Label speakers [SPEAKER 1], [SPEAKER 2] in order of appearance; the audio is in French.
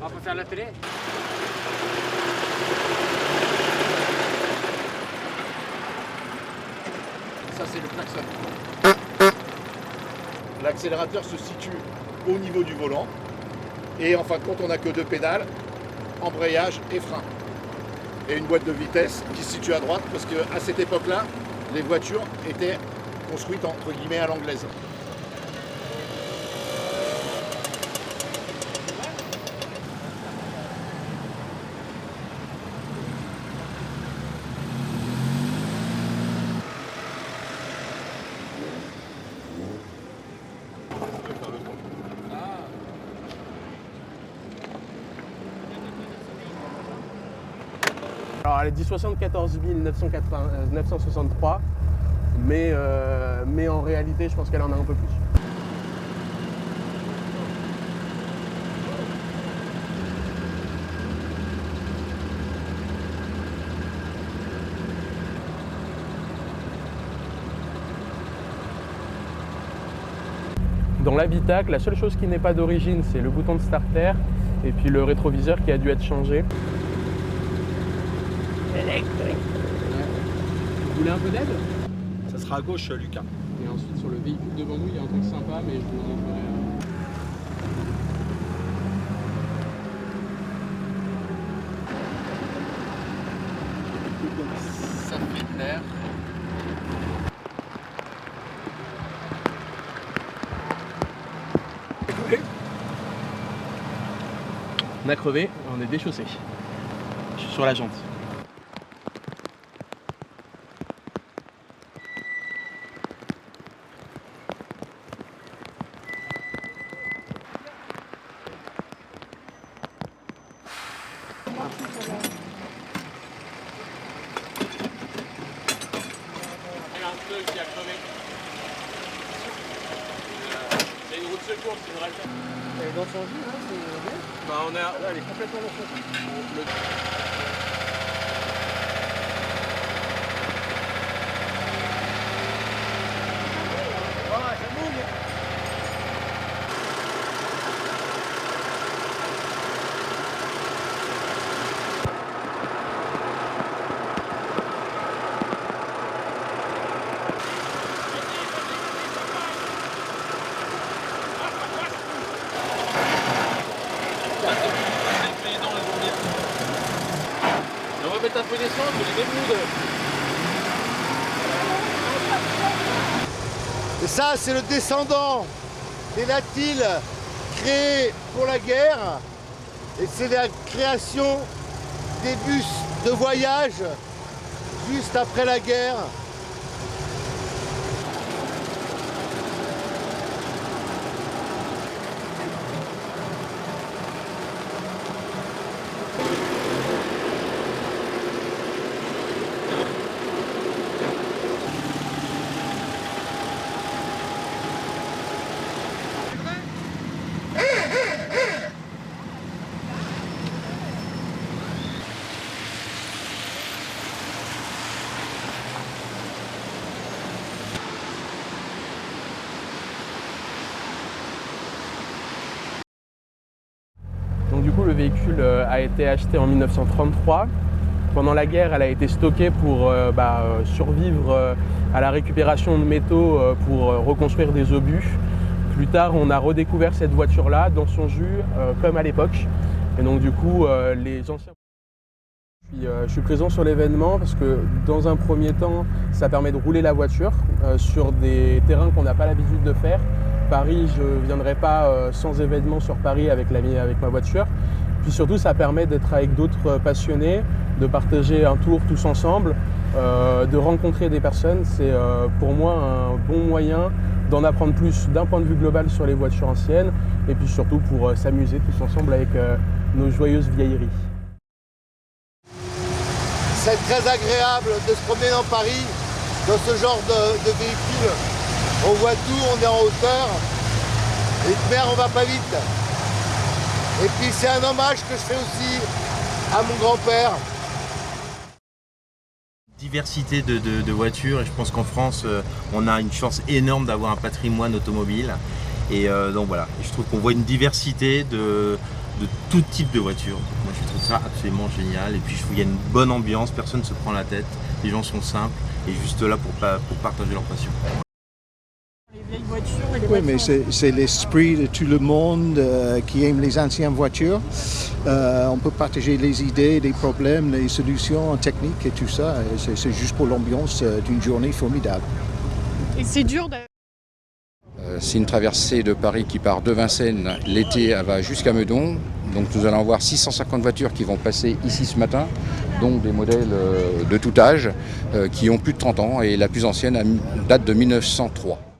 [SPEAKER 1] On va faire la télé.
[SPEAKER 2] Ça, c'est le klaxon. L'accélérateur se situe au niveau du volant. Et en fin de compte, on n'a que 2 pédales, embrayage et frein. Et une boîte de vitesse qui se situe à droite, parce qu'à cette époque-là, les voitures étaient construites entre guillemets à l'anglaise.
[SPEAKER 3] Alors elle dit 74 963, mais en réalité je pense qu'elle en a un peu plus. Dans l'habitacle, la seule chose qui n'est pas d'origine, c'est le bouton de starter et puis le rétroviseur qui a dû être changé. Électrique. Vous voulez un peu d'aide?
[SPEAKER 4] Ça sera à gauche, Lucas.
[SPEAKER 3] Et ensuite sur le véhicule devant nous, il y a un truc sympa, mais je vous le montrerai.
[SPEAKER 2] Ça fait de l'air.
[SPEAKER 3] On a crevé, on est déchaussé. Je suis sur la jante.
[SPEAKER 1] Qui a crevé. C'est une roue de secours, c'est une vraie.
[SPEAKER 3] Elle est dans son jus, là, c'est bien.
[SPEAKER 1] Bah, on a...
[SPEAKER 3] Là, elle est complètement dans son jus.
[SPEAKER 1] On va mettre un peu d'essence, je les déboude.
[SPEAKER 5] Et ça, c'est le descendant des Latils créés pour la guerre. Et c'est la création des bus de voyage juste après la guerre.
[SPEAKER 3] Donc du coup le véhicule a été acheté en 1933. Pendant la guerre, elle a été stockée pour survivre à la récupération de métaux pour reconstruire des obus. Plus tard, on a redécouvert cette voiture-là dans son jus, comme à l'époque. Et donc du coup, les anciens... Je suis présent sur l'événement parce que dans un premier temps, ça permet de rouler la voiture sur des terrains qu'on n'a pas l'habitude de faire. Paris, je ne viendrai pas sans événement sur Paris avec ma voiture. Puis surtout, ça permet d'être avec d'autres passionnés, de partager un tour tous ensemble, de rencontrer des personnes. C'est pour moi un bon moyen d'en apprendre plus d'un point de vue global sur les voitures anciennes et puis surtout pour s'amuser tous ensemble avec nos joyeuses vieilleries.
[SPEAKER 5] C'est très agréable de se promener dans Paris, dans ce genre de véhicule. On voit tout, on est en hauteur. Et de mer, on va pas vite. Et puis c'est un hommage que je fais aussi à mon grand-père.
[SPEAKER 6] Diversité de voitures, et je pense qu'en France on a une chance énorme d'avoir un patrimoine automobile, et donc voilà, et je trouve qu'on voit une diversité de tout type de voitures. Moi je trouve ça absolument génial, et puis je trouve qu'il y a une bonne ambiance, personne ne se prend la tête, les gens sont simples et juste là pour partager leur passion.
[SPEAKER 7] Les vieilles voitures et les
[SPEAKER 8] Oui, mais
[SPEAKER 7] voitures.
[SPEAKER 8] c'est l'esprit de tout le monde qui aime les anciennes voitures. On peut partager les idées, les problèmes, les solutions techniques et tout ça. Et c'est juste pour l'ambiance d'une journée formidable.
[SPEAKER 7] Et c'est dur
[SPEAKER 9] C'est une traversée de Paris qui part de Vincennes. L'été, elle va jusqu'à Meudon. Donc nous allons avoir 650 voitures qui vont passer ici ce matin, donc des modèles de tout âge qui ont plus de 30 ans, et la plus ancienne date de 1903.